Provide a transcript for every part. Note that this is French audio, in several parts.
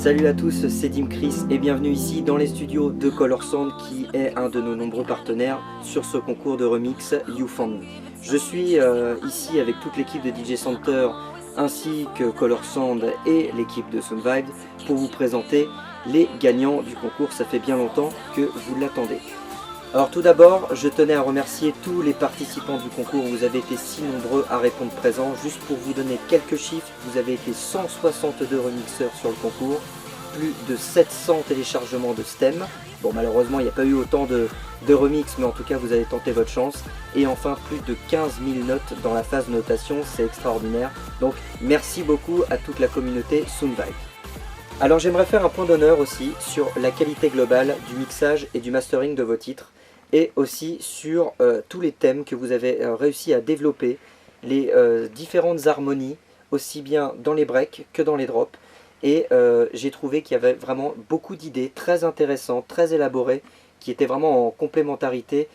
Salut à tous, c'est Dim Chris et bienvenue ici dans les studios de Color Sound qui est un de nos nombreux partenaires sur ce concours de remix You Found Me. Je suis ici avec toute l'équipe de DJ Center ainsi que Color Sound et l'équipe de Sound Vibes pour vous présenter les gagnants du concours. Ça fait bien longtemps que vous l'attendez. Alors tout d'abord, je tenais à remercier tous les participants du concours. Vous avez été si nombreux à répondre présent. Juste pour vous donner quelques chiffres, vous avez été 162 remixeurs sur le concours, plus de 700 téléchargements de STEM. Bon, malheureusement, il n'y a pas eu autant de remix, mais en tout cas, vous avez tenté votre chance. Et enfin, plus de 15 000 notes dans la phase notation, c'est extraordinaire. Donc, merci beaucoup à toute la communauté Soundvibe. Alors, j'aimerais faire un point d'honneur aussi sur la qualité globale du mixage et du mastering de vos titres, et aussi sur tous les thèmes que vous avez réussi à développer, les différentes harmonies, aussi bien dans les breaks que dans les drops. Et j'ai trouvé qu'il y avait vraiment beaucoup d'idées très intéressantes, très élaborées, qui étaient vraiment en complémentarité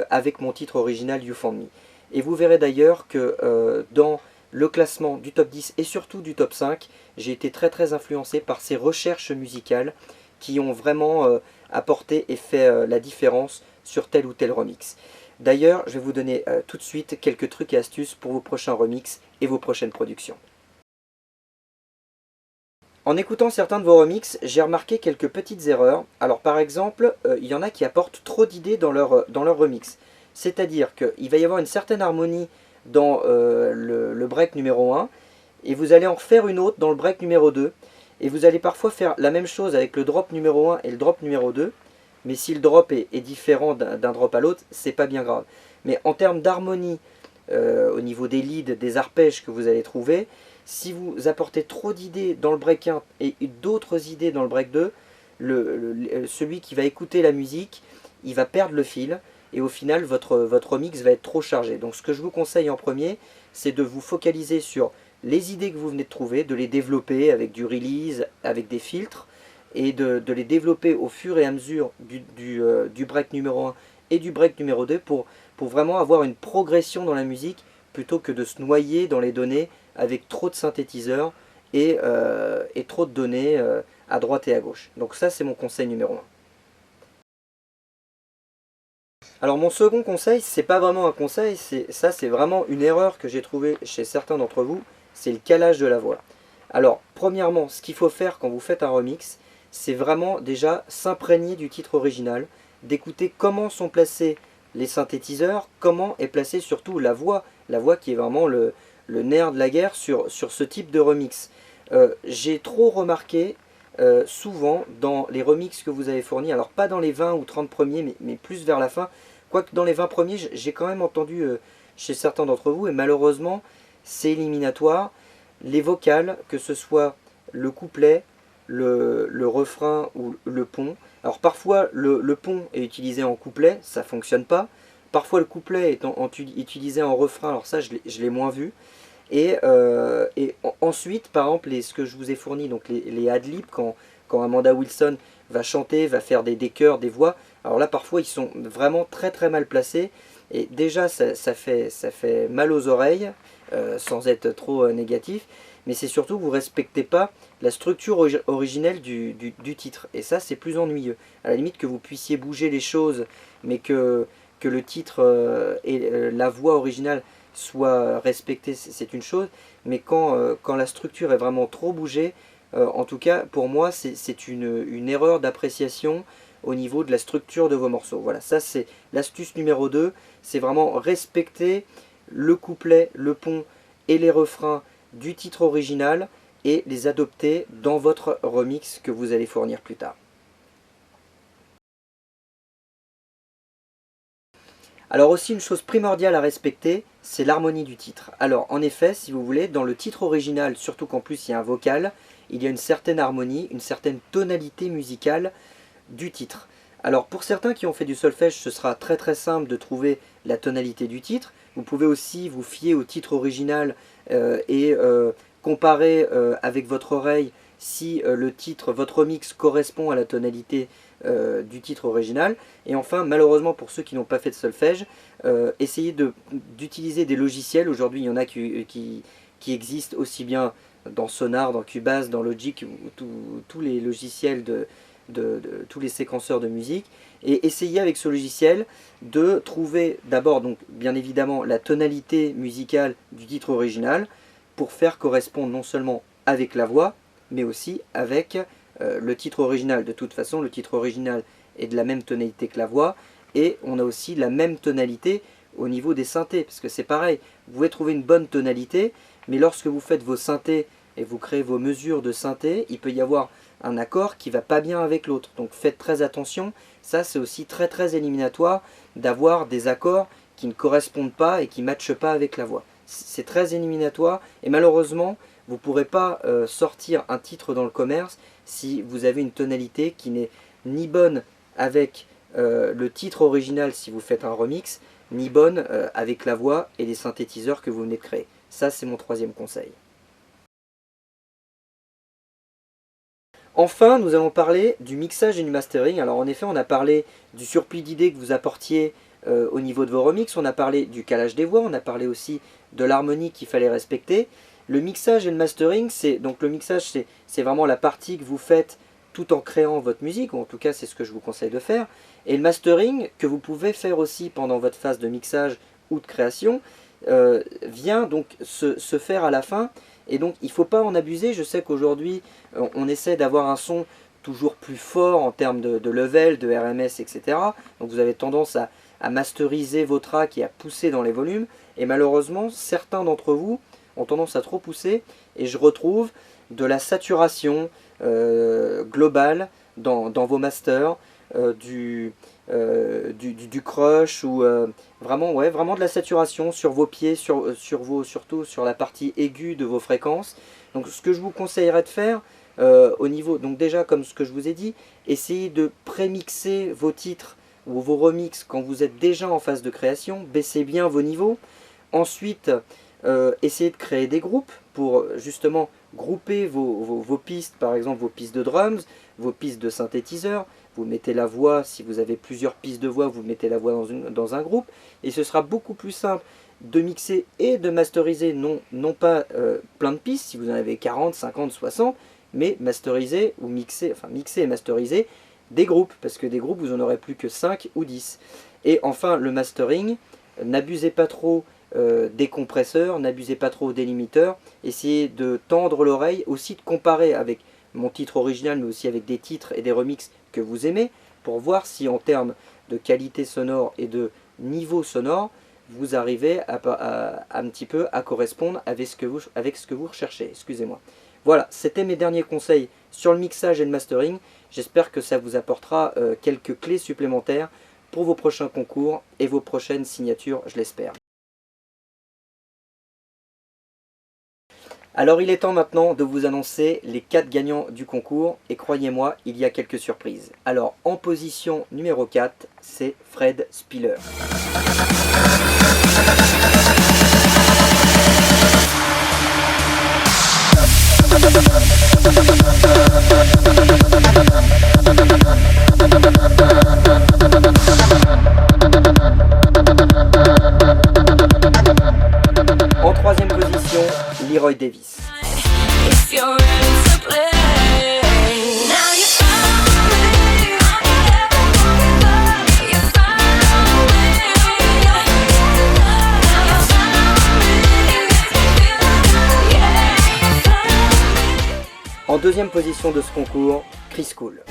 avec mon titre original You Found Me. Et vous verrez d'ailleurs que dans le classement du top 10 et surtout du top 5, j'ai été très influencé par ces recherches musicales qui ont vraiment apporté et fait la différence sur tel ou tel remix. D'ailleurs, je vais vous donner tout de suite quelques trucs et astuces pour vos prochains remixes et vos prochaines productions. En écoutant certains de vos remixes, j'ai remarqué quelques petites erreurs. Alors par exemple, il y en a qui apportent trop d'idées dans leur remix. C'est-à-dire qu'il va y avoir une certaine harmonie dans le break numéro 1, et vous allez en refaire une autre dans le break numéro 2, et vous allez parfois faire la même chose avec le drop numéro 1 et le drop numéro 2, mais si le drop est différent d'un drop à l'autre, c'est pas bien grave. Mais en termes d'harmonie, au niveau des leads, des arpèges que vous allez trouver, si vous apportez trop d'idées dans le break 1 et d'autres idées dans le break 2, celui qui va écouter la musique, il va perdre le fil, et au final votre mix va être trop chargé. Donc ce que je vous conseille en premier, c'est de vous focaliser sur les idées que vous venez de trouver, de les développer avec du release, avec des filtres, et de les développer au fur et à mesure du break numéro 1 et du break numéro 2 pour vraiment avoir une progression dans la musique plutôt que de se noyer dans les données avec trop de synthétiseurs et trop de données à droite et à gauche. Donc ça, c'est mon conseil numéro 1. Alors mon second conseil, c'est pas vraiment un conseil, c'est vraiment une erreur que j'ai trouvée chez certains d'entre vous, c'est le calage de la voix. Alors premièrement, ce qu'il faut faire quand vous faites un remix, c'est vraiment déjà s'imprégner du titre original, d'écouter comment sont placés les synthétiseurs, comment est placée surtout la voix qui est vraiment le nerf de la guerre sur ce type de remix. J'ai trop remarqué souvent dans les remixes que vous avez fournis, alors pas dans les 20 ou 30 premiers, mais plus vers la fin, quoique dans les 20 premiers, j'ai quand même entendu chez certains d'entre vous, et malheureusement, c'est éliminatoire. Les vocales, que ce soit le couplet, le refrain ou le pont. Alors parfois le pont est utilisé en couplet, ça ne fonctionne pas. Parfois le couplet est utilisé en refrain, alors ça je l'ai moins vu. Et ensuite, par exemple, ce que je vous ai fourni, donc les ad-libs, quand Amanda Wilson va chanter, va faire des chœurs, des voix, alors là parfois ils sont vraiment très mal placés. Et déjà ça fait mal aux oreilles, sans être trop négatif. Mais c'est surtout que vous ne respectez pas la structure originelle du titre. Et ça, c'est plus ennuyeux. À la limite que vous puissiez bouger les choses, mais que le titre et la voix originale soient respectés, c'est une chose. Mais quand la structure est vraiment trop bougée, en tout cas, pour moi, c'est une erreur d'appréciation au niveau de la structure de vos morceaux. Voilà, ça c'est l'astuce numéro 2. C'est vraiment respecter le couplet, le pont et les refrains du titre original et les adopter dans votre remix que vous allez fournir plus tard. Alors aussi une chose primordiale à respecter, c'est l'harmonie du titre. Alors en effet, si vous voulez, dans le titre original, surtout qu'en plus il y a un vocal, il y a une certaine harmonie, une certaine tonalité musicale du titre. Alors pour certains qui ont fait du solfège, ce sera très simple de trouver la tonalité du titre. Vous pouvez aussi vous fier au titre original et comparer avec votre oreille si le titre, votre remix correspond à la tonalité du titre original. Et enfin, malheureusement pour ceux qui n'ont pas fait de solfège, essayez d'utiliser des logiciels. Aujourd'hui il y en a qui existent aussi bien dans Sonar, dans Cubase, dans Logic, tous les logiciels tous les séquenceurs de musique, et essayez avec ce logiciel de trouver d'abord, donc bien évidemment, la tonalité musicale du titre original pour faire correspondre non seulement avec la voix, mais aussi avec le titre original. De toute façon, le titre original est de la même tonalité que la voix, et on a aussi la même tonalité au niveau des synthés, parce que c'est pareil, vous pouvez trouver une bonne tonalité, mais lorsque vous faites vos synthés et vous créez vos mesures de synthé, il peut y avoir un accord qui ne va pas bien avec l'autre. Donc faites très attention, ça c'est aussi très éliminatoire d'avoir des accords qui ne correspondent pas et qui ne matchent pas avec la voix. C'est très éliminatoire et malheureusement vous ne pourrez pas sortir un titre dans le commerce si vous avez une tonalité qui n'est ni bonne avec le titre original si vous faites un remix, ni bonne avec la voix et les synthétiseurs que vous venez de créer. Ça c'est mon troisième conseil. Enfin, nous allons parler du mixage et du mastering. Alors en effet, on a parlé du surplus d'idées que vous apportiez au niveau de vos remixes, on a parlé du calage des voix, on a parlé aussi de l'harmonie qu'il fallait respecter. Le mixage et le mastering, donc le mixage c'est vraiment la partie que vous faites tout en créant votre musique, ou en tout cas c'est ce que je vous conseille de faire. Et le mastering, que vous pouvez faire aussi pendant votre phase de mixage ou de création, vient donc se faire à la fin. Et donc il ne faut pas en abuser. Je sais qu'aujourd'hui on essaie d'avoir un son toujours plus fort en termes de level, de RMS, etc. Donc vous avez tendance à masteriser vos tracks et à pousser dans les volumes. Et malheureusement, certains d'entre vous ont tendance à trop pousser. Et je retrouve de la saturation globale dans vos masters, du crush ou vraiment de la saturation sur vos pieds, surtout sur la partie aiguë de vos fréquences. Donc ce que je vous conseillerais de faire au niveau, donc déjà comme ce que je vous ai dit, essayez de prémixer vos titres ou vos remixes quand vous êtes déjà en phase de création, baissez bien vos niveaux. Ensuite, essayez de créer des groupes pour justement grouper vos pistes, par exemple vos pistes de drums, vos pistes de synthétiseurs. Vous mettez la voix, si vous avez plusieurs pistes de voix, vous mettez la voix dans un groupe. Et ce sera beaucoup plus simple de mixer et de masteriser, non pas plein de pistes, si vous en avez 40, 50, 60, mais masteriser ou mixer et masteriser des groupes, parce que des groupes, vous en aurez plus que 5 ou 10. Et enfin, le mastering, n'abusez pas trop des compresseurs, n'abusez pas trop des limiteurs, essayez de tendre l'oreille, aussi de comparer avec mon titre original, mais aussi avec des titres et des remixes que vous aimez, pour voir si en termes de qualité sonore et de niveau sonore, vous arrivez un petit peu à correspondre avec ce que vous recherchez. Excusez-moi. Voilà, c'était mes derniers conseils sur le mixage et le mastering. J'espère que ça vous apportera quelques clés supplémentaires pour vos prochains concours et vos prochaines signatures, je l'espère. Alors il est temps maintenant de vous annoncer les 4 gagnants du concours, et croyez-moi, il y a quelques surprises. Alors en position numéro 4, c'est Fred Spiller. En troisième position, Leroy Davis. En deuxième position de ce concours, Chris Cool.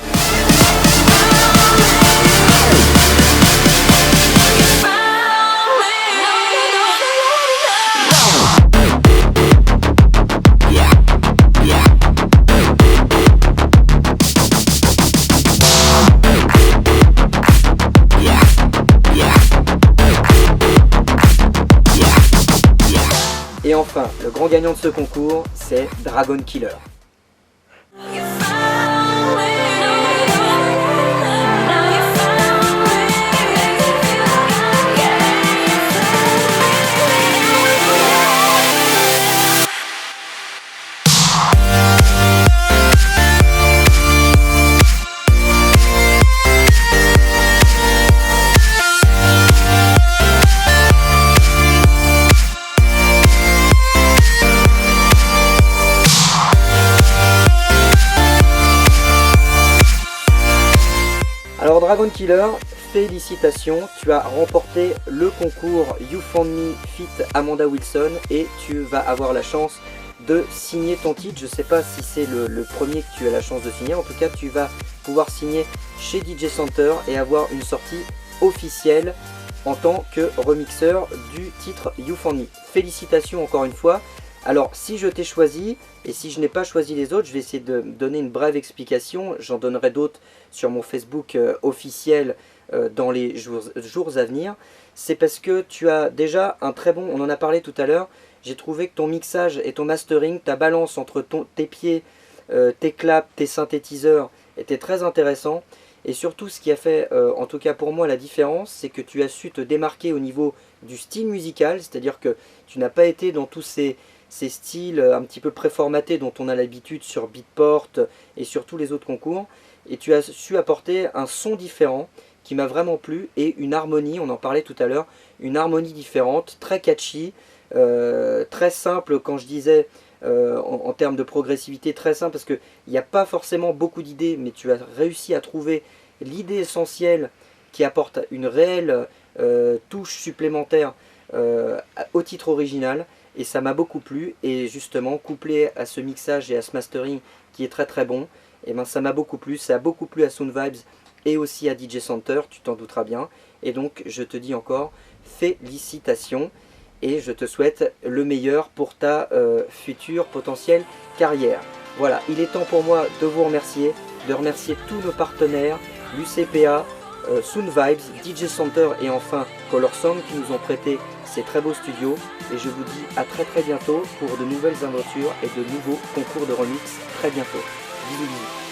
Et enfin, le grand gagnant de ce concours, c'est Dragon Killer. Dragon Killer, félicitations, tu as remporté le concours You Found Me Feat Amanda Wilson et tu vas avoir la chance de signer ton titre. Je ne sais pas si c'est le premier que tu as la chance de signer, en tout cas tu vas pouvoir signer chez DJ Center et avoir une sortie officielle en tant que remixeur du titre You Found Me. Félicitations encore une fois. Alors si je t'ai choisi et si je n'ai pas choisi les autres, je vais essayer de donner une brève explication. J'en donnerai d'autres sur mon Facebook officiel dans les jours à venir. C'est parce que tu as déjà un très bon, on en a parlé tout à l'heure, j'ai trouvé que ton mixage et ton mastering, ta balance entre tes pieds, tes claps, tes synthétiseurs était très intéressant. Et surtout ce qui a fait, en tout cas pour moi, la différence, c'est que tu as su te démarquer au niveau du style musical, c'est-à-dire que tu n'as pas été dans tous ces styles un petit peu préformatés dont on a l'habitude sur Beatport et sur tous les autres concours, et tu as su apporter un son différent qui m'a vraiment plu et une harmonie, on en parlait tout à l'heure, une harmonie différente, très catchy, très simple quand je disais en termes de progressivité, très simple parce qu'il n'y a pas forcément beaucoup d'idées, mais tu as réussi à trouver l'idée essentielle qui apporte une réelle touche supplémentaire au titre original. Et ça m'a beaucoup plu, et justement couplé à ce mixage et à ce mastering qui est très très bon, et ben ça m'a beaucoup plu, ça a beaucoup plu à Sound Vibes et aussi à DJ Center, tu t'en douteras bien. Et donc je te dis encore félicitations et je te souhaite le meilleur pour ta future potentielle carrière. Voilà, il est temps pour moi de vous remercier, de remercier tous nos partenaires, l'UCPA, Sound Vibes, DJ Center et enfin Color Sound qui nous ont prêté ces très beaux studios, et je vous dis à très très bientôt pour de nouvelles aventures et de nouveaux concours de remix très bientôt. Bisous bisous.